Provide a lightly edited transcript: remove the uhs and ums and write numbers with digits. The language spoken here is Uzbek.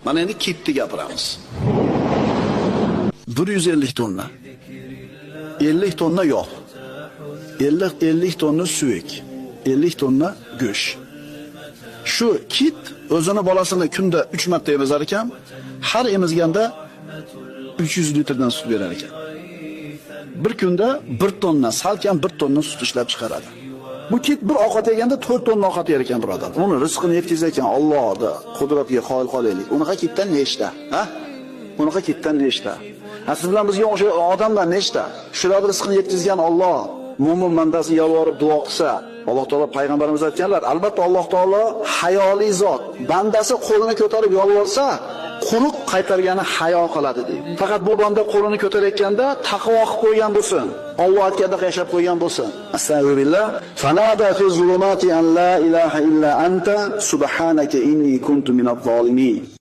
Mana endi kitni gapiramiz. 150 tonna. 50 tonna yog'. 50 tonna suyak. 50 tonna go'sht. Shu kit o'zini bolasini kunda 3 marta emizar ekan, har emizganda 300 litrdan sut berar ekan. Bir kunda 1 tonna, salkam 1 tonna sut ishlab chiqaradi. Bu kit bir ovqat yeganda 4 tonna ovqat yer ekan, birodar. Uni rizqini yetkazar ekan, Allohning qudratiga qoyil qolaylik. Unaqa kitdan nechta? Ha? Unaqa kitdan nechta? Siz bilan bizga o'sha odamlar nechta? Shular rizqini yetkazgan Alloh mo'min bandasi yalvorib duo qilsa, Alloh taolo payg'ambarimiz aytganlar, albatta Alloh taolo hayoli zot. Bandasi qo'lini ko'tarib yalvorsa, quruq qaytargani hayo qiladi deydi. Faqat bu banda qo'lini ko'tarayotganda taqvo qilib qo'ygan bo'lsin. Alloh aytganda yashab qo'ygan bo'lsin. Astagfirullah. Fanada fi zulumati an la ilaha illa anta subhanaka inni kuntu minadh zolimin.